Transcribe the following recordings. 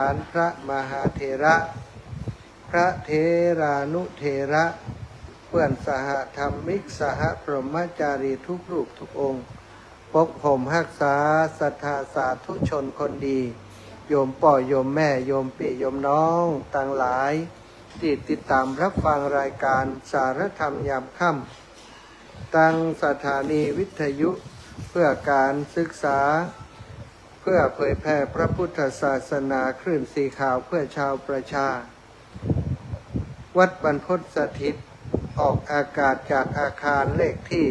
านพระมหาเถระพระเถรานุเถระเพื่อนสหธรรมิกสหพรหมจารีทุกรูปทุกองค์ปกผมรักษาศรัทธาสาธุชนคนดีโยมป่อโยมแม่โยมพี่โยมน้องต่างหลายที่ติดตามรับฟังรายการสารธรรมยามค่ำตั้งสถานีวิทยุเพื่อการศึกษาเพื่อเผยแผ่พระพุทธศาสนาคลื่นสีขาวเพื่อชาวประชาวัดบรรพตสถิตออกอากาศจากอาคารเลขที่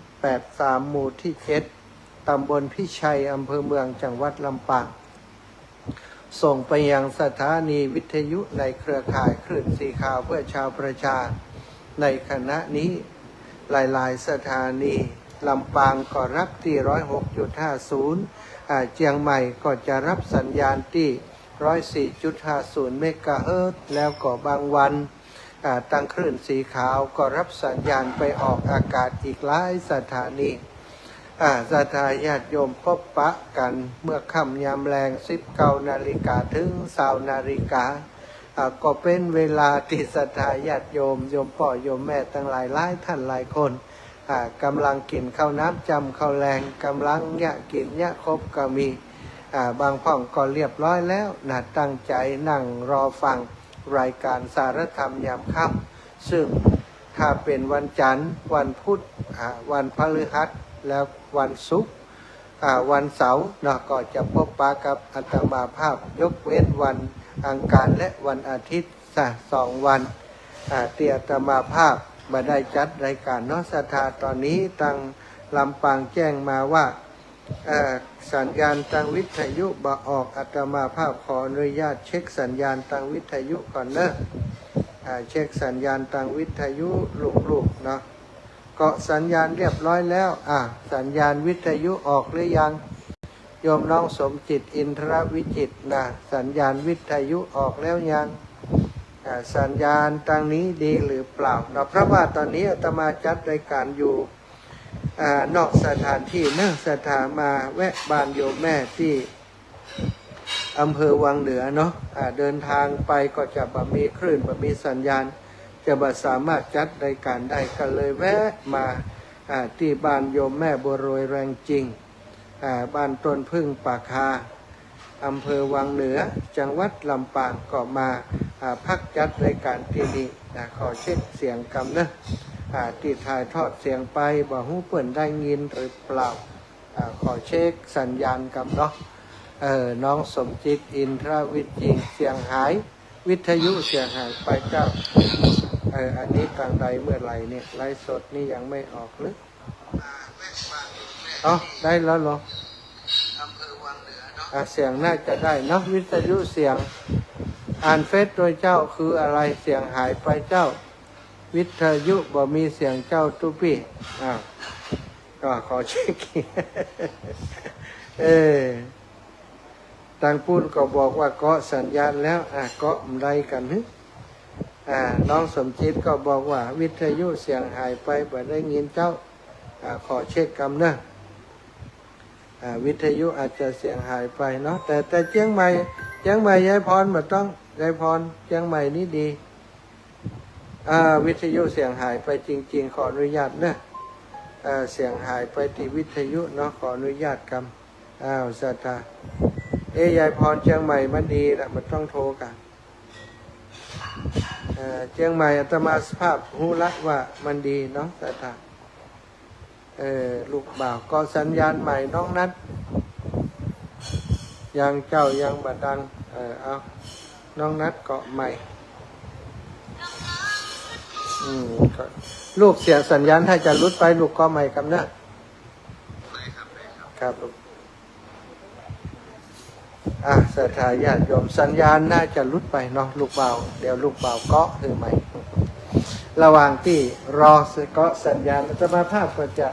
383หมู่ที่7ตำบลพิชัยอำเภอเมืองจังหวัดลำปางส่งไปยังสถานีวิทยุในเครือข่ายคลื่นสีขาวเพื่อชาวประชาในขณะนี้หลายๆสถานีลำปางก็รับที่106.50เชียงใหม่ก็จะรับสัญญาณที่104.50เมกะเฮิรตซ์แล้วก็บางวันตั้งคลื่นสีขาวก็รับสัญญาณไปออกอากาศอีกหลายสถานีศรัทธาญาติโยมพบปะกันเมื่อค่ำยามแรง19 นาฬิกาถึง20 นาฬิกาก็เป็นเวลาที่ศรัทธาญาติโยมพ่อโยมแม่ทั้งหลายท่านหลายคนกำลังกินข้าวน้ำจำข้าวแรงกำลังกินครบก็มีบางพ่องก็เรียบร้อยแล้วตั้งใจนั่งรอฟังรายการสารธรรมยามค่ำซึ่งถ้าเป็นวันจันทร์วันพุธวันพฤหัสแล้ววันศุกร์วันเสาร์ก็จะพบปะกับอาตมาภาพยกเว้นวันอังคารและวันอาทิตย์2 วันที่อาตมาภาพมาได้จัดรายการศรัทธาตอนนี้ทางลำปางแจ้งมาว่าสัญญาณทางวิทยุบ่ออกอาตมาภาพขออนุญาตเช็คสัญญาณทางวิทยุก่อนเช็คสัญญาณทางวิทยุลูกๆเกาะสัญญาณเรียบร้อยแล้วสัญญาณวิทยุออกหรือยังโยมน้องสมจิตอินทรวิจิตรสัญญาณวิทยุออกแล้วยังสัญญาณทางนี้ดีหรือเปล่าเพราะว่าตอนนี้อาตมาจัดรายการอยู่นอกสถานที่สถามาแวะบ้านโยมแม่ที่อำเภอวังเหนือเดินทางไปก็จะมีคลื่นมีสัญญาณจะสามารถจัดรายการได้ก็เลยแวะมาที่บ้านโยมแม่บัวโรยแรงจริงบ้านต้นพึ่งปากคาอำเภอวังเหนือจังหวัดลำปางก็มาพักจัดรายการที่นี่ขอเช็คเสียงกำที่ถ่ายทอดเสียงไปบ่ฮู้เปิ่นได้ยินหรือเปล่าขอเช็คสัญญาณกำน้องสมจิตอินทรวิจิตรเสียงหายวิทยุเสียงหายไปเจ้าอันนี้กลางใดเมื่อไหร่เนี่ยไลฟ์สดนี่ยังไม่ออกหรือได้แล้วเหรออำเภอวังเหนือเสียงน่าจะได้วิทยุเสียงอ่านเฟซโดยเจ้าคืออะไรเสียงหายไปเจ้าวิทยุบ่มีเสียงเจ้าตุปี้ก็ขอเช็คทางพูดก็บอกว่าเกาะสัญญาณแล้วเกาะอะไรกันน้องสมจิตก็บอกว่าวิทยุเสียงหายไปบ่ได้ยินเจ้าขอเช็คกำวิทยุอาจจะเสียงหายไปแต่เชียงใหม่ยายพรมาต้องยายพรเชียงใหม่นี่ดีวิทยุเสียงหายไปจริงๆขออนุญาตเสียงหายไปที่วิทยุขออนุญาตกำศรัทธายายพรเชียงใหม่มันดีแหละมันต้องโทรกันเชียงใหม่อาตมาสภาพหูละว่ามันดีศรัทธาลูกบ่าวก็สัญญาณใหม่น้องนัดยังเจ้ายังบัดดังเอาน้องนัดเกาะใหม่ลูกเสียงสัญญาณถ้าจะลุดไปลูกก็ใหม่ครับครับลูกศรัทธาญาติโยมสัญญาณน่าจะลุดไปลูกเบาเดี๋ยวลูกเบาเกาะคือใหม่ระหว่างที่รอเกาะสัญญาณอาตมาภาพก็จะ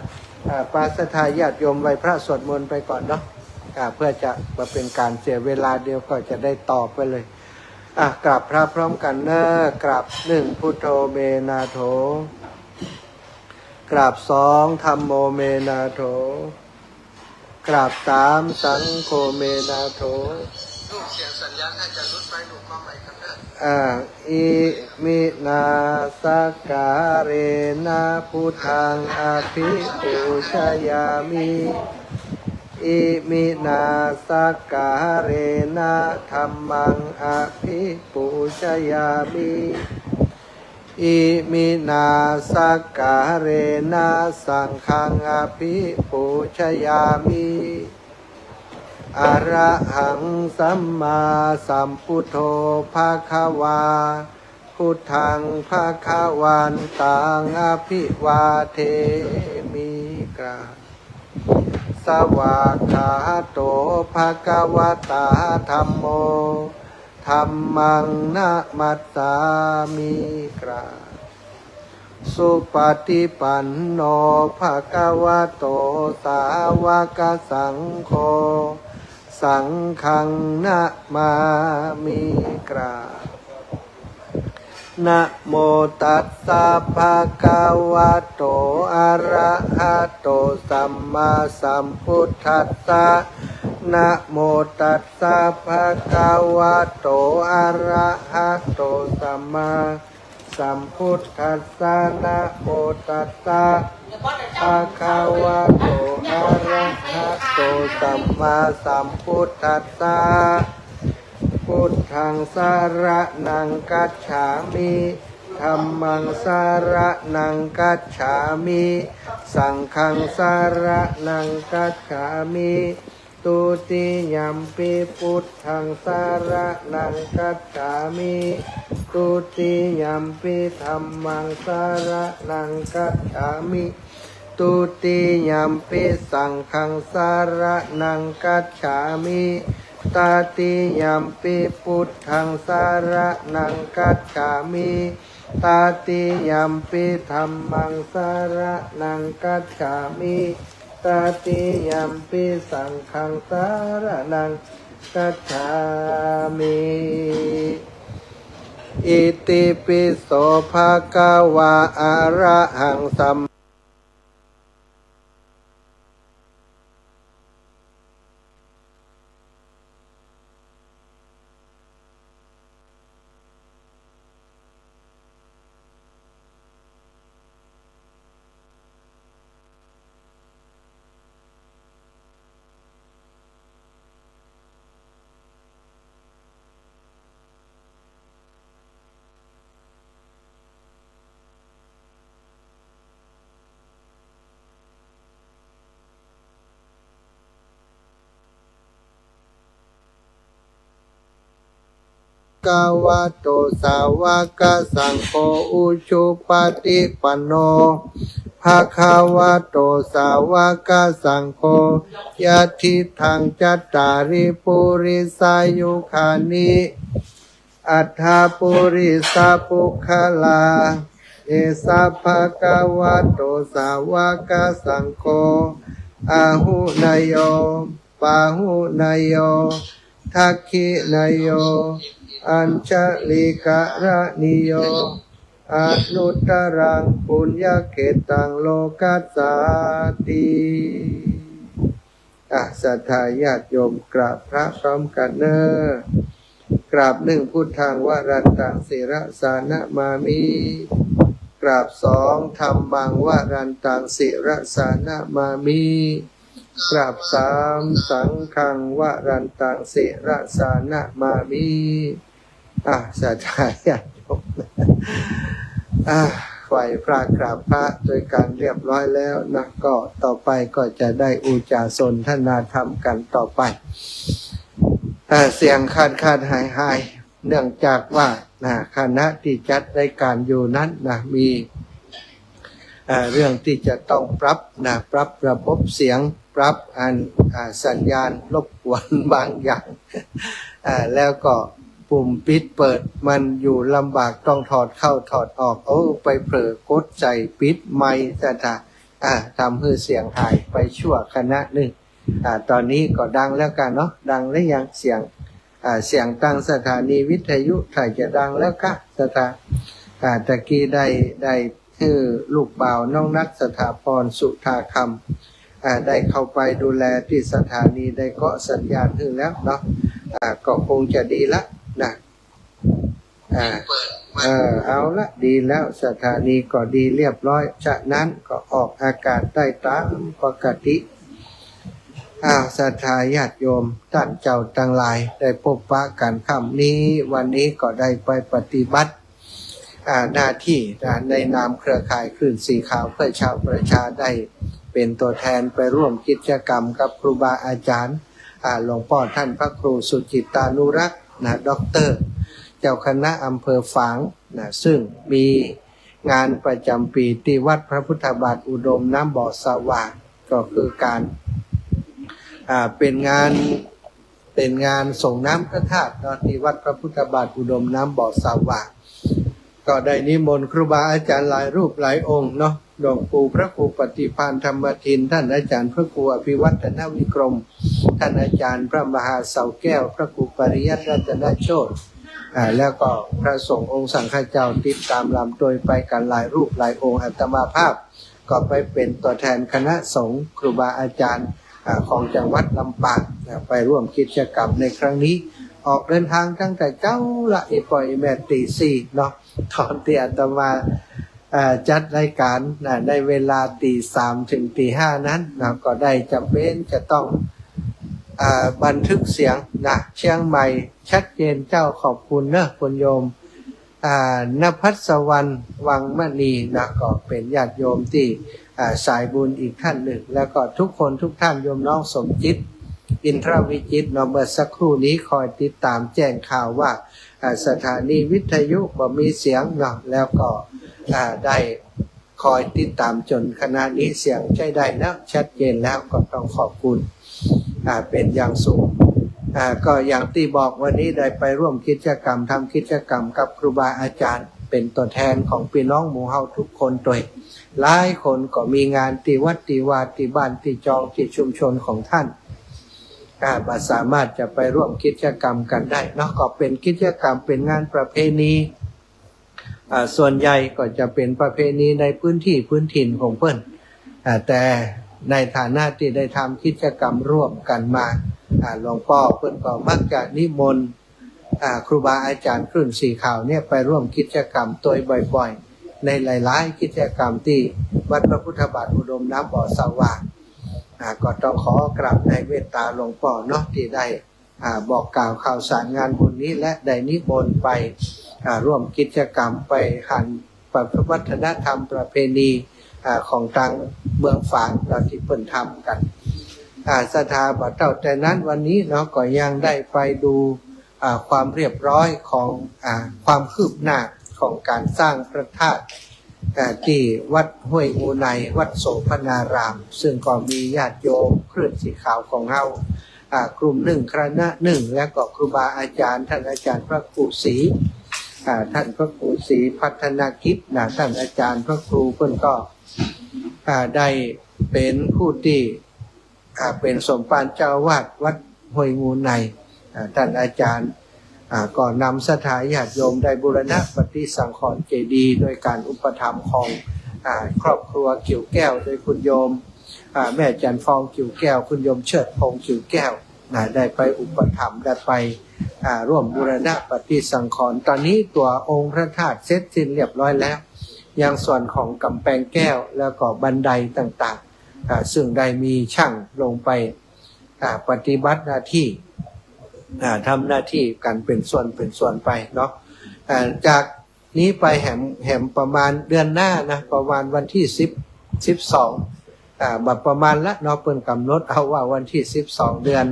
ปาศรัทธาญาติโยมไหว้พระสวดมนต์ไปก่อนเพื่อจะมาเป็นการเสียเวลาเดียวก็จะได้ตอบไปเลยกราบพระพร้อมกันกราบ1พุทโธเมนาโถกราบ2ธัมโมเมนาโถกราบ3สังโฆเมนาโถ รูปเสียงสัญญาณถ้าจะรุดไปรูปมาใหม่ครับนะอิมินาสการเรนะพุทธังอภิปูชยามิอิมินาสการเรนะธัมมังอภิปูชยามิอิมินาสการเรนะสังฆังอภิปูชยามิอะระหังสัมมาสัมพุทโธภะคะวาพุทธังภะคะวันตังอภิวาเทมิกราสวากขาโตภะคะวะตาธัมโมธัมมังนะมัสสามิกราสุปฏิปันโนภะคะวะโตสาวกสังโฆสังฆังนะมามิกรานะโมตัสสะภะคะวะโตอะระหะโตสัมมาสัมพุทธัสสะนะโมตัสสะภะคะวะโตอะระหะโตสัมมาสัมพุทธัสสะนะโมตัสสะภะคะวะโตอะระหะโตสัมมาสัมพุทธัสสะพุทธังสารนังกัจฉามิธัมมังสารนังกัจฉามิสังฆังสารนังกัจฉามิตุติยัมปิพุทธังสารนังกัจฉามิตุติยัมปิธัมมังสารนังกัจฉามิตุติยัมปิสังฆังสารนังกัจฉามิตาติยัมปิพุทธังสารนังกัจฉามิตาติยัมปิธัมมังสารนังกัจฉามิตาติยัมปิสังฆังสารนังกัจฉามิอิติปิโสภะคะวะอะระหังสัมกาวะโตสาวกสังโฆอุชุปฏิปันโนภะคะวะโตสาวกสังโฆยะทิทังจัตตาริปุริสายุคานิอัฏฐปุริสาปุคลาเอสะภะคะวะโตสาวกสังโฆอาหุนายโยปาหุนายโยทักขินายโยอัญชลิกะระนิโยอนุตตรังปุญญเขตังโลกัสสาติศรัทธาญาติโยมกราบพระพร้อมกันเนอกราบหนึ่งพุทธังวรัตตังศิรสานะมามิกราบสองธัมมังวรันตังศิรสานะมามิกราบสามสังฆังวรันตังศิรสานะมามิศรัทธาญาติโยมไหว้พระกราบพระโดยการเรียบร้อยแล้วนะก็ต่อไปก็จะได้อุจาสนทนาธรรมกันต่อไปเสียงขาดหายเนื่องจากว่าคณะที่จัดรายการอยู่นั้นมีเรื่องที่จะต้องปรับระบบเสียงปรับสัญญาณรบกวนบางอย่างแล้วก็ปุ่มปิดเปิดมันอยู่ลำบากต้องถอดเข้าถอดออกไปเผลอกดใจปิดไมค์จะทำให้เสียงหายไปชั่วขณะหนึ่งตอนนี้ก็ดังแล้วกันเนาะดังแล้วยังเสียงตั้งสถานีวิทยุถ่ายจะดังแล้วค่ะตะกี้ได้คือลูกบ่าวน้องนัทสถาพรสุธาคำได้เข้าไปดูแลที่สถานีได้เกาะสัญญาณขึ้นแล้วเนาะ ก็คงจะดีละนะเอาละดีแล้วสถานีก็ดีเรียบร้อยจากนั้นก็ออกอากาศได้ตามปกติศรัทธาญาติโยมท่านเจ้าทั้งหลายได้พบปะกันค่ำนี้วันนี้ก็ได้ไปปฏิบัติหน้าที่ในนามเครือข่ายคลื่นสีขาวเพื่อชาวประชาได้เป็นตัวแทนไปร่วมกิจกรรมกับครูบาอาจารย์หลวงพ่อท่านพระครูสุจิตตานุรักษ์ด็อกเตอร์เจ้าคณะอำเภอฝางซึ่งมีงานประจำปีที่วัดพระพุทธบาทอุดมน้ำบ่อสว่างก็คือการเป็นงานส่งน้ำพระธาตุที่วัดพระพุทธบาทอุดมน้ำบ่อสว่างก็ได้นิมนต์ครูบาอาจารย์หลายรูปหลายองค์หลวงปู่พระครูปฏิภาณธรรมทินท่านอาจารย์พระครูอภิวัฒนวิกรมท่านอาจารย์พระมหาเสาแก้วพระครูปริยัติรัตนโชติแล้วก็พระสงฆ์องค์สังฆเจ้าติดตามลำโดยไปกันหลายรูปหลายองค์อาตมาภาพก็ไปเป็นตัวแทนคณะสงฆ์ครูบาอาจารย์ของจังหวัดลำปางไปร่วมกิจกรรมในครั้งนี้ออกเดินทางตั้งแต่เจ้าละปล่อยแม่ตีสี่ตอนที่อาตมาจัดรายการในเวลาตีสามถึงตีห้านั้นก็ได้จำเป็นจะต้องบันทึกเสียงเชียงใหม่ชัดเจนเจ้าขอบคุณคุณโยมณภัสวรรณวังมณีก็เป็นญาติโยมที่สายบุญอีกท่านหนึ่งแล้วก็ทุกคนทุกท่านโยมน้องสมจิตอินทรวิจิตรเมื่อสักครู่นี้คอยติดตามแจ้งข่าวว่าสถานีวิทยุบ่มีเสียงแล้วก็ได้คอยติดตามจนขณะนี้เสียงใช้ได้แล้วชัดเจนแล้วก็ต้องขอบคุณเป็นอย่างสูงก็อย่างที่บอกวันนี้ได้ไปร่วมกิจกรรมทำกิจกรรมกับครูบาอาจารย์เป็นตัวแทนของพี่น้องหมู่เฮาทุกคนโดยหลายคนก็มีงานที่วัดที่วาดที่บ้านที่จองที่ชุมชนของท่านสามารถจะไปร่วมกิจกรรมกันได้ก็เป็นกิจกรรมเป็นงานประเพณีส่วนใหญ่ก็จะเป็นประเพณีในพื้นถิ่นของเพิ่นแต่ในฐานะที่ได้ทำกิจกรรมร่วมกันมาหลวงพ่อเพิ่นก็มักจะนิมนต์ครูบาอาจารย์คลื่นสีขาวไปร่วมกิจกรรมตัวบ่อยๆในหลายๆกิจกรรมที่วัดพระพุทธบาทอุดมน้ำบ่อสว่างก็ต้องขอกราบในเมตตาหลวงพ่อที่ได้บอกกล่าวข่าวสารงานบุญนี้และได้นิมนต์ไปร่วมกิจกรรมไปหันวัฒนธรรมประเพณีของทางเมืองฝางเราที่เพิ่นทำกันสถาบันเต่าแต่นั้นวันนี้ก็ยังได้ไปดูความเรียบร้อยของความคืบหน้าของการสร้างพระธาตุที่วัดห้วยอูไนวัดโสพนารามซึ่งก็มีญาติโยมคลื่นสีขาวของเรากลุ่มหนึ่งคณะหนึ่งและก็ครูบาอาจารย์ท่านอาจารย์พระครูศรีท่านพระครูศรีพัฒนากิจท่านอาจารย์พระครูเพิ่นก็ได้เป็นผู้ที่เป็นสมภารเจ้าวาดวัดห้วยงูในท่านอาจารย์ก่อนนำสถานญาติโยมได้บูรณะปฏิสังขรณ์เจดีย์โดยการอุปถัมภ์ของครอบครัวกิ่วแก้วโดยคุณโยมแม่จันฟองกิ่วแก้วคุณโยมเชิดพงษ์กิ่วแก้วได้ไปอุปถัมภ์ได้ไปร่วมบูรณะปฏิสังขรณ์ตอนนี้ตัวองค์พระธาตุเสร็จสิ้นเรียบร้อยแล้วยังส่วนของกำแพงแก้วแล้วก็บันไดต่างๆซึ่งได้มีช่างลงไปปฏิบัติหน้าที่ทำหน้าที่กันเป็นส่วนไปจากนี้ไปแหมประมาณเดือนหน้าประมาณวันที่12แบบประมาณละเปิ่นกำหนดเอาว่าวันที่12เดือน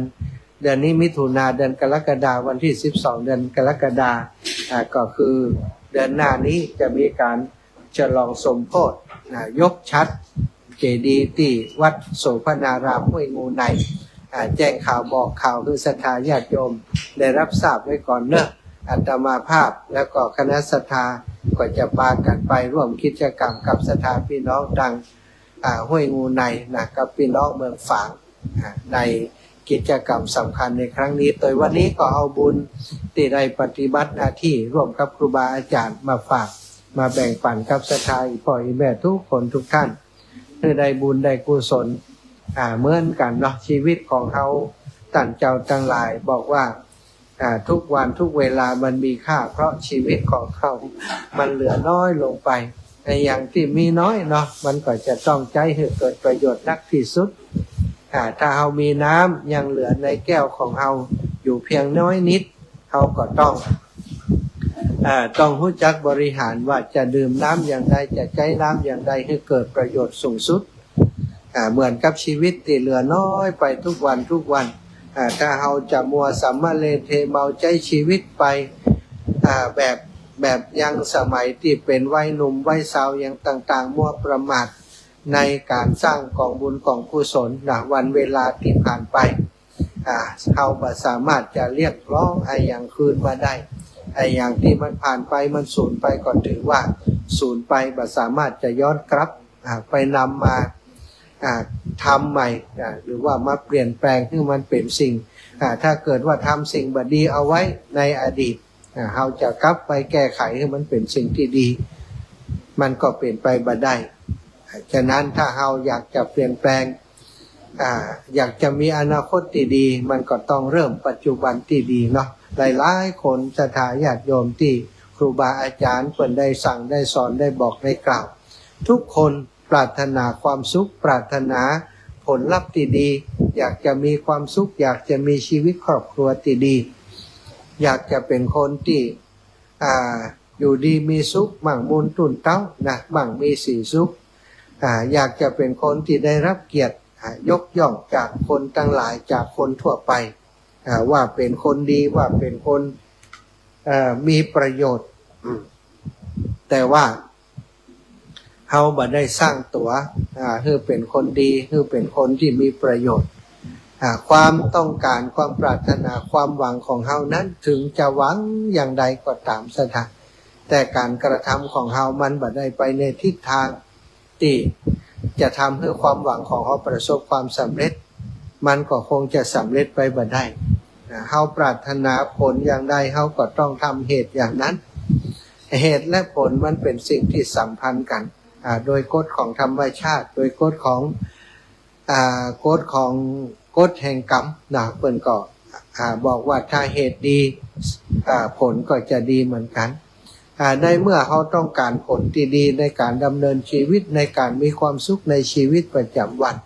นี้มิถุนาเดือนกรกฎาวันที่12เดือนกรกฎาก็คือเดือนหน้านี้จะมีการฉลองสมโภชยกชัดเจดีย์ที่วัดโสพนารามห้วยงูในแจ้งข่าวบอกข่าวคือศรัทธาญาติโยมได้รับทราบไว้ก่อนอาตมาภาพแล้วก็คณะศรัทธาก็จะพากันไปร่วมกิจกรรมกับศรัทธาพี่น้องดังห้วยงูในกับพี่น้องเมืองฝางในกิจกรรมสำคัญในครั้งนี้โดยวันนี้ก็เอาบุญที่ได้ปฏิบัติหน้าที่ร่วมกับครูบาอาจารย์มาฝากมาแบ่งปันกับศรัทธาพ่อแม่ทุกคนทุกท่านเพื่อได้บุญได้กุศลเหมือนกันชีวิตของเขาตั้งเจ้าตั้งหลายบอกว่า ทุกวันทุกเวลามันมีค่าเพราะชีวิตของเขามันเหลือน้อยลงไปในอย่างที่มีน้อยเนาะมันก็จะต้องใจให้เกิดประโยชน์นักที่สุดถ้าเรามีน้ำยังเหลือในแก้วของเราอยู่เพียงน้อยนิดเราก็ต้องรู้จักบริหารว่าจะดื่มน้ำอย่างไรจะใช้น้ำอย่างไรให้เกิดประโยชน์สูงสุดเหมือนกับชีวิตที่เหลือน้อยไปทุกวันถ้าเราจะมัวสัมมาเลเทเมาใจชีวิตไปแบบยังสมัยที่เป็นวัยหนุ่มวัยสาวอย่างต่างๆมัวประมาทในการสร้างกองบุญกองกุศลวันเวลาที่ผ่านไปเราไม่สามารถจะเรียกร้องอย่างคืนมาได้อย่างที่มันผ่านไปมันสูญไปก็ถือว่าสูญไปไม่สามารถจะย้อนกลับไปนำมาทำใหม่หรือว่ามาเปลี่ยนแปลงให้มันเป็นสิ่งถ้าเกิดว่าทำสิ่งบดีเอาไว้ในอดีตเราจะกลับไปแก้ไขให้มันเป็นสิ่งที่ดีมันก็เปลี่ยนไปบ่ได้ฉะนั้นถ้าเราอยากจะเปลี่ยนแปลงอยากจะมีอนาคตที่ดีมันก็ต้องเริ่มปัจจุบันที่ดีเนาะหลายๆคนศรัทธาญาติโยมที่ครูบาอาจารย์เพิ่นได้สั่งได้สอนได้บอกได้กล่าวทุกคนปรารถนาความสุขปรารถนาผลลัพธ์ที่ดีอยากจะมีความสุขอยากจะมีชีวิตครอบครัวที่ดีอยากจะเป็นคนที่อยู่ดีมีสุขมั่งมูลตุนเต้านะมั่งมีสีสุขอยากจะเป็นคนที่ได้รับเกียรติยกย่องจากคนทั้งหลายจากคนทั่วไปว่าเป็นคนดีว่าเป็นคนมีประโยชน์แต่ว่าเขาบ่ได้สร้างตัวคือเป็นคนดีคือเป็นคนที่มีประโยชน์ความต้องการความปรารถนาความหวังของเขานั้นถึงจะหวังอย่างใดก็ตามสถานแต่การกระทำของเขามันบ่ได้ไปในทิศทางที่จะทำให้ความหวังของเขาประสบความสำเร็จมันก็คงจะสำเร็จไปบ่ได้เขาปรารถนาผลอย่างใดเขาก็ต้องทำเหตุอย่างนั้นเหตุและผลมันเป็นสิ่งที่สัมพันธ์กันโดยกฎของธรรมชาติโดยกฎของกฎแห่งกรรมเพิ่นก็บอกว่าถ้าเหตุดีผลก็จะดีเหมือนกันในเมื่อเขาต้องการผลที่ดีในการดำเนินชีวิตในการมีความสุขในชีวิตประจำวัน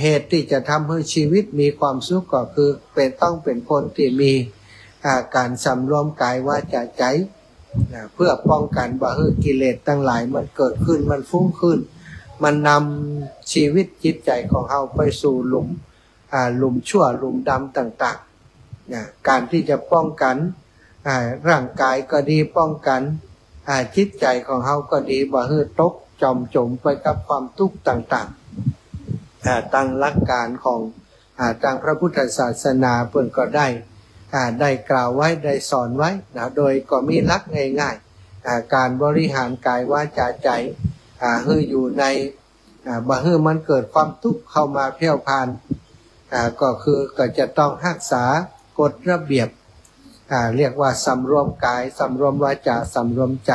เหตุที่จะทำให้ชีวิตมีความสุขก็คือต้องเป็นคนที่มีการสำรวมกายวาจาใจเพื่อป้องกันบ่ให้กิเลสทั้งหลายมันเกิดขึ้นมันฟุ้งขึ้นมันนำชีวิตจิตใจของเราไปสู่หลุมชั่วหลุมดำต่างๆการที่จะป้องกันร่างกายก็ดีป้องกันจิตใจของเราก็ดีบ่ให้ตกจมไปกับความทุกข์ต่างๆตั้งหลักการของทางพระพุทธศาสนาเพิ่นก็ได้กล่าวไว้ได้สอนไว้โดยก็มีหลักง่ายๆการบริหารกายวาจาใจให้อยู่ในบ่ให้มันเกิดความทุกข์เข้ามาเพี้ยวพานก็จะต้องรักษากฎระเบียบเรียกว่าสำรวมกายสำรวมวาจาสำรวมใจ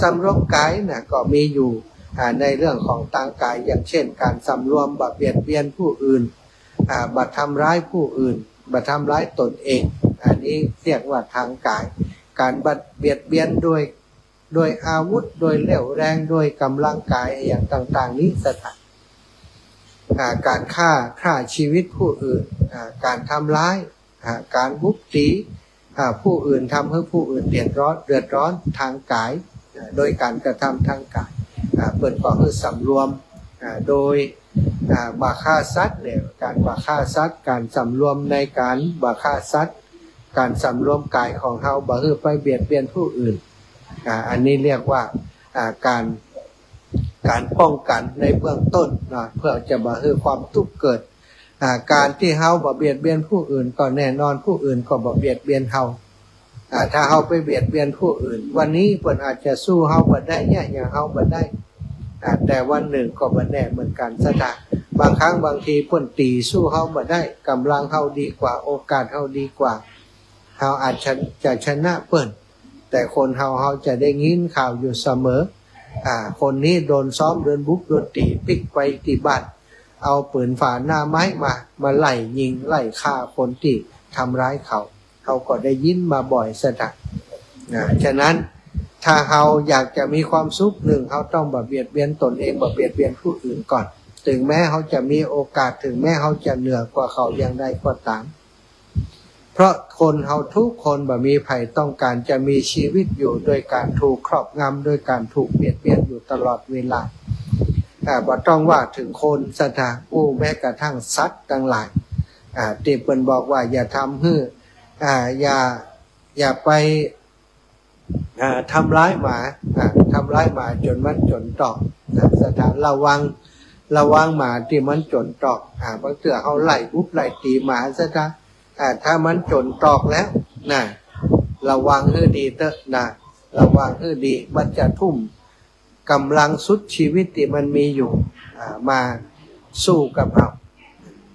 สำรวมกายก็มีอยู่ในเรื่องของทางกายอย่างเช่นการสำรวมบ่เบียดเบียนผู้อื่นบ่ทำร้ายผู้อื่นบ่ทำร้ายตนเองอันนี้เรียกว่าทางกายการเบียดเบียนด้วยอาวุธโดยเรี่ยวแรงด้วยกำลังกายอย่างต่างๆนี้สถานการฆ่าชีวิตผู้อื่นการทำร้ายการบุกตีผู้อื่นทำให้ผู้อื่นเดือดร้อนทางกายโดยการกระทำทางกายเปิดก็คือสำรวมโดยบาฆ่าสัตว์เนี่ยการบาฆ่าสัตว์การสำรวมในการบาฆ่าสัตว์การสำรวมกายของเราบ่ให้ไปเบียดเบียนผู้อื่นอันนี้เรียกว่าการป้องกันในเบื้องต้นเพื่อจะบ่ให้ความทุกข์เกิดการที่เฮาบ่เบียดเบียนผู้อื่นก็แน่นอนผู้อื่นก็บ่เบียดเบียนเฮาถ้าเฮาไปเบียดเบียนผู้อื่นวันนี้เพิ่นอาจจะสู้เฮาบ่ได้อย่างเฮาบ่ได้แต่วันหนึ่งก็บ่แน่เหมือนกันซะนะบางครั้งบางทีเพิ่นตีสู้เฮาบ่ได้กำลังเฮาดีกว่าโอกาสเฮาดีกว่าเฮาอาจจะชนะเพิ่นแต่คนเฮาจะได้ยินข่าวอยู่เสมอคนนี้โดนซ้อมโดนบุกโดนตีปิกไปที่บ้านเอาปืนฝาหน้าไม้มาไล่ยิงไล่ฆ่าคนที่ ทำร้ายเขาก็ได้ยินมาบ่อยสนะฉะนั้นถ้าเราอยากจะมีความสุขหนึ่งเขาต้องบ่เบียดเบียนตนเองบ่เบียดเบียนผู้อื่นก่อนถึงแม้เขาจะมีโอกาสถึงแม้เขาจะเหนือกว่าเขาอย่างใดก็ตามเพราะคนเขาทุกคนบ่มีใครต้องการจะมีชีวิตอยู่โดยการถูกครอบงำโดยการถูกเบียดเบียนอยู่ตลอดเวลาบ่ต้องว่าถึงคนสถาแม้กระทั่งสัตว์ทั้งหลายที่เพิ่นบอกว่าอย่าทำให้อย่าไปทำร้ายหมาทำร้ายหมาจนมันจนตอกสถานระวังหมาที่มันจนตอกบางเถื่อเขาไล่ปุ๊บไล่ตีหมาซะจ้ะถ้ามันจนตอกแล้วนะระวังให้ดีเถอะนะระวังให้ดีมันจะทุ่มกำลังสุดชีวิตที่มันมีอยู่มาสู้กับเรา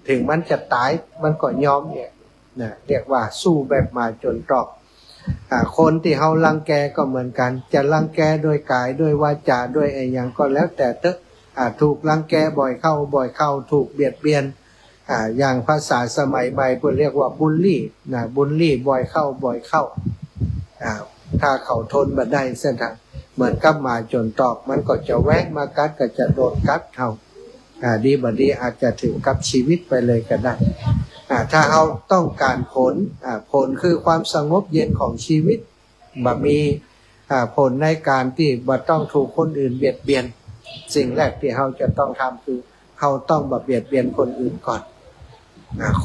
ถึงมันจะตายมันก็ยอมเนี่ยนะเรียกว่าสู้แบบหมาจนตอกคนที่เขารังแกก็เหมือนกันจะรังแกโดยกายด้วยวาจาด้วยอะไรอย่างก็แล้วแต่เถอะถูกรังแกบ่อยเข้าถูกเบียดเบียนอย่างภาษาสมัยใหม่เพิ่นเรียกว่าบูลลี่นะบูลลี่บ่อยเข้าถ้าเขาทนมาได้เส้นทางเหมือนกับหมาจนตอกมันก็จะแวะมากัดก็จะโดนกัดเขาดีบดีอาจจะถึงกับชีวิตไปเลยก็ได้ถ้าเราต้องการผลคือความสงบเย็นของชีวิตบ่มีผลในการที่บ่ต้องถูกคนอื่นเบียดเบียนสิ่งแรกที่เราจะต้องทำคือเราต้องบ่เบียดเบียนคนอื่นก่อน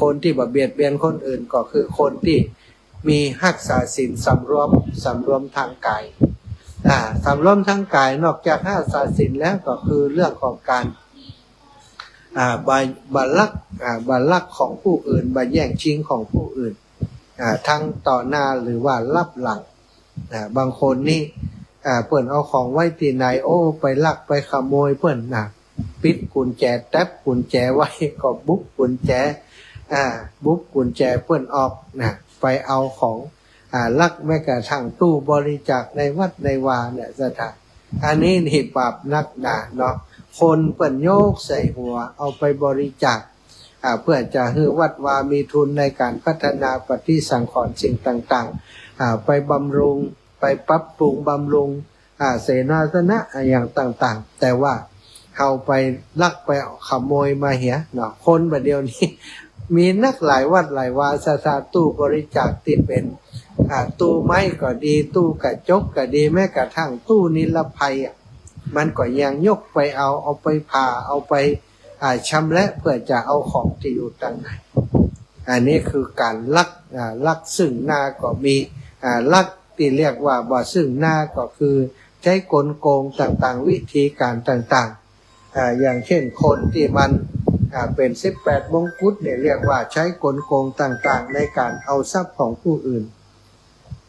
คนที่บ่เบียดเบียนคนอื่นก็คือคนที่มีรักษาศีลสำรวมทางกายสำรวมทางกายนอกจากรักษาศีลแล้วก็คือเรื่องของการบัลลักของผู้อื่นแย่งชิงของผู้อื่นทั้งต่อหน้าหรือว่าลับหลังบางคนนี่เปิ้นเอาของไว้ที่ไหนไปลักไปขโมยเปิ้นปิดกุญแจแท็บกุญแจไว้ก็บุ๊กกุญแจเปิ้นออกไปเอาของลักแม้กระทั่งตู้บริจาคในวัดในวาเนี่ยสถานอันนี้นี่บาปนักหนาเนาะคนเปิ้นโยกใส่หัวเอาไปบริจาคเพื่อจะให้วัดวามีทุนในการพัฒนาปฏิสังขรณ์สิ่งต่างๆไปบำรุงไปปรับปรุงบำรุงเสนาสนะอย่างต่างๆแต่ว่าเขาไปลักไปขโมยมาเหียเนาะคนบัดเดียวนี้มีนักหลายวัดหลายวาสถานตู้บริจาคที่เป็นตู้ไม้ก็ดีตู้กระจกก็ดีแม้กระทั่งตู้นิรภัยมันก็ยังยกไปเอาไปผ่าเอาไปชำระเพื่อจะเอาของที่อยู่ต่างในอันนี้คือการลักซึ่งหน้าก็มีลักที่เรียกว่าบ่ซึ่งหน้าก็คือใช้กลโกงต่างๆวิธีการต่างๆอย่างเช่นคนที่มันเป็น18มงกุฎเนี่ยเรียกว่าใช้กลโกงต่างๆในการเอาทรัพย์ของผู้อื่น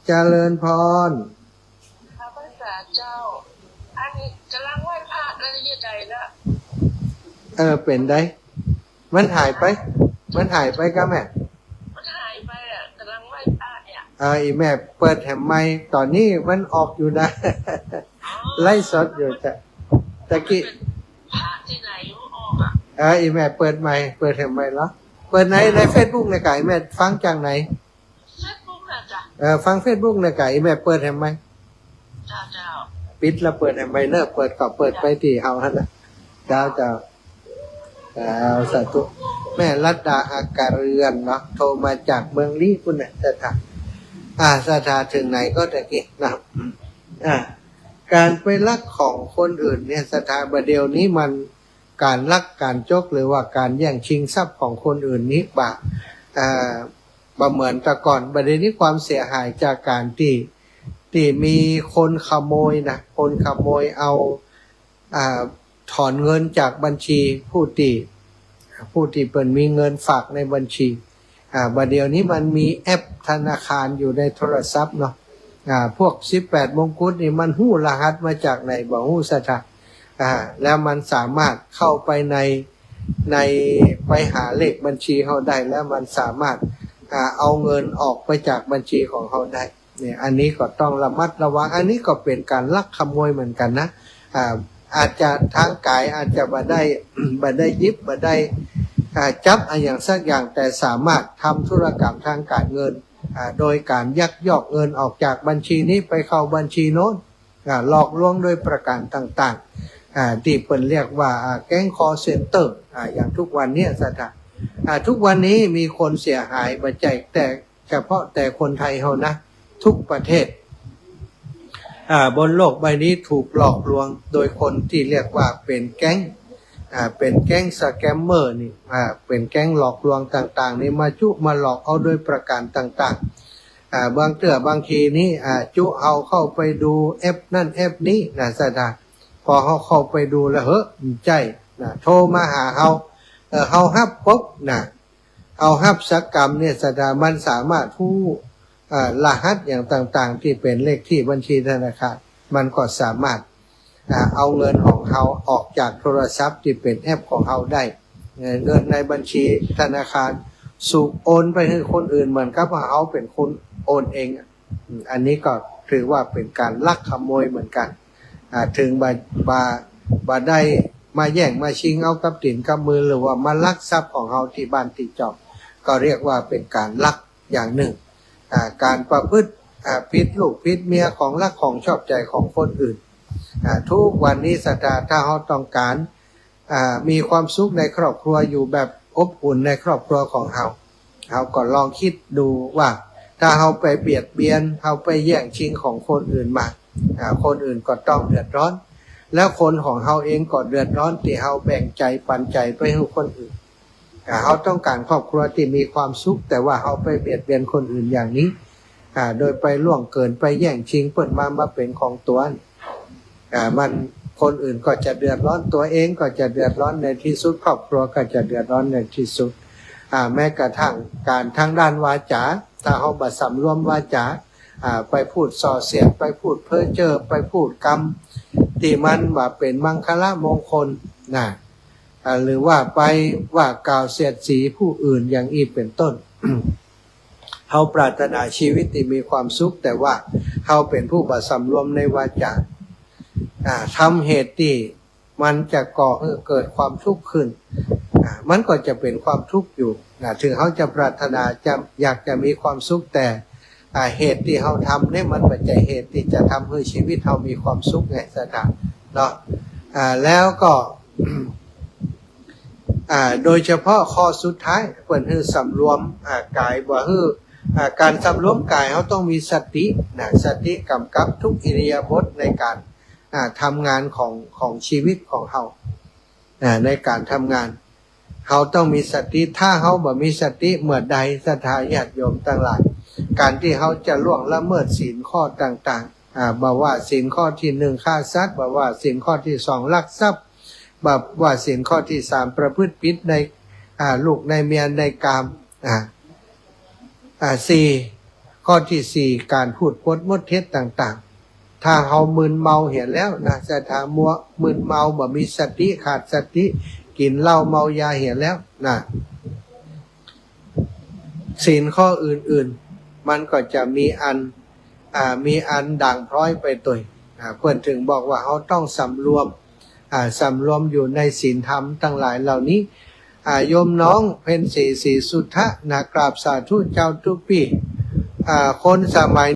เจริญพรพระพุทธเจ้าอันนี้กำลังไหว้พระแล้วยังไงละเป็นได้มันหายไปก็แม่มันหายไปกำลังไหว้พระเนี่ยอีแม่เปิดแหมไม้ตอนนี้มันออกอยู่นะไล่สดอยู่ตะกี้พระที่ไหนออกอีแม่เปิดไม้เปิดแหมไม้แล้วเปิดใน Facebook ในไก่แม่ฟังจากไหนFacebook น่ะจ้ะฟัง Facebook ในไก่แม่เปิดแหมไม้จ้าปิดแล้วเปิดแหมไม้เลิกเปิดก็เปิดไปที่เฮาหั่นน่ะเจ้าสาธุแม่รัตดาอากาเรือนเนาะโทรมาจากเมืองลี้พุ่นน่ะสถานถึงไหนก็ตะกี้นะการไปลักของคนอื่นเนี่ยสถานบัดเดียวนี้มันการลักการจกหรือว่าการแย่งชิงทรัพย์ของคนอื่นนี้บ่เหมือนแต่ก่อนบัดเดี๋ยวนี้ความเสียหายจากการที่มีคนขโมยคนขโมยเอาถอนเงินจากบัญชีผู้ที่เปิดมีเงินฝากในบัญชีบัดเดี๋ยวนี้มันมีแอปธนาคารอยู่ในโทรศัพท์เนาะพวก18มงกุฎนี่มันฮู้รหัสมาจากไหนบ่ฮู้ซะจ้ะแล้วมันสามารถเข้าไปในไปหาเลขบัญชีเขาได้แล้วมันสามารถเอาเงินออกไปจากบัญชีของเขาได้เนี่ยอันนี้ก็ต้องระมัดระวังอันนี้ก็เป็นการลักขโมยเหมือนกันนะอาจจะทางกายอาจจะบ่ได้ยิบบ่ได้ จับอย่างสักอย่างแต่สามารถทำธุรกรรมทางการเงินโดยการยักยอกเงินออกจากบัญชีนี้ไปเข้าบัญชีโน้นหลอกลวงโดยประการต่างๆที่เป็นเรียกว่าแก๊งคอลเซ็นเตอร์อย่างทุกวันนี้สถานทุกวันนี้มีคนเสียหายบัจจัยแต่เฉพาะแต่คนไทยเท่านะทุกประเทศบนโลกใบนี้ถูกหลอกลวงโดยคนที่เรียกว่าเป็นแก๊งสแกมเมอร์นี่เป็นแก๊งหลอกลวงต่างๆนี่มาหลอกเอาโดยประการต่างๆบางทีนี่จุเอาเข้าไปดูแอปนั่นแอปนี้นะสถานพอเขาเข้าไปดูแล้วใจโทรมาหาเขาฮับปุ๊บเอาฮับสักกรรมเนี่ยสถานมันสามารถผู้รหัสอย่างต่างๆที่เป็นเลขที่บัญชีธนาคารมันก็สามารถเอาเงินของเขาออกจากโทรศัพท์ที่เป็นแอปของเขาได้เงินในบัญชีธนาคารสูกโอนไปให้คนอื่นเหมือนกับว่าเขาเป็นคนโอนเองอันนี้ก็ถือว่าเป็นการลักขโมยเหมือนกันถึงบาได้มาแย่งมาชิงเอากับติ่นกับมือหรือว่ามาลักทรัพย์ของเขาที่บ้านที่จอบก็เรียกว่าเป็นการลักอย่างหนึ่งการประพฤติผิดลูกผิดเมียของรักของชอบใจของคนอื่นทุกวันนี้สถานถ้าเขาต้องการมีความสุขในครอบครัวอยู่แบบอบอุ่นในครอบครัวของเขาก็ลองคิดดูว่าถ้าเขาไปเบียดเบียนเขาไปแย่งชิงของคนอื่นมาคนอื่นก็ต้องเดือดร้อนแล้วคนของเขาเองก็เดือดร้อนที่เขาแบ่งใจปันใจไปให้คนอื่นเขาต้องการครอบครัวที่มีความสุขแต่ว่าเขาไปเบียดเบียนคนอื่นอย่างนี้โดยไปล่วงเกินไปแย่งชิงเปิดมาเป็นของตัวมันคนอื่นก็จะเดือดร้อนตัวเองก็จะเดือดร้อนในที่สุดครอบครัวก็จะเดือดร้อนในที่สุดแม้กระทั่งการทางด้านวาจาถ้าเขาบัดสำรวมวาจาไปพูดส่อเสียดไปพูดเพ้อเจ้อไปพูดกรรมที่มันว่าเป็นมังคละมงคลหรือว่าไปว่ากล่าวเสียดสีผู้อื่นอย่างอีเป็นต้น เขาปรารถนาชีวิตที่มีความสุขแต่ว่าเขาเป็นผู้บัดสำรวมในวาจาทำเหตุที่มันจะก่อให้เกิดความทุกข์ขึ้นมันก็จะเป็นความทุกข์อยู่ถึงเขาจะปรารถนาอยากจะมีความสุขแต่เหตุที่เขาทำเนี่ยมันเป็นเหตุที่จะทำให้ชีวิตเขามีความสุขไงสถานเนาะแล้วก็ โดยเฉพาะข้อสุดท้ายเปิดให้สำรวมกายบ่คือการสำรวมกายเขาต้องมีสติสติกำกับทุกอิริยาบถในการทำงานของชีวิตของเขาในการทำงานเขาต้องมีสติถ้าเขาบ่มีสติเมื่อใดศรัทธาญาติโยมต่างหลายการที่เขาจะล่วงละเมิดศีลข้อต่างๆบอกว่าศีลข้อที่1ฆ่าสัตว์บอกว่าศีลข้อที่2ลักทรัพย์บอกว่าศีลข้อที่3ประพฤติผิดในลูกในเมียในกาม4ข้อที่4การพูดปดมดเท็จต่างๆถ้าเขามึนเมาเห็นแล้วนะศรัทธามัวมึนเมาบ่มีสติขาดสติกินเหล้าเมายาเห็นแล้วนะศีลข้ออื่นๆมันก็จะมีอันด่างพร้อยไปตัวเพื่อนถึงบอกว่าเขาต้องสำรวมอยู่ในศีลธรรมทั้งหลายเหล่านี้โยมน้องเพ็ญศรีสุทธะกราบสาธุเจ้าทุกปีคนสมัย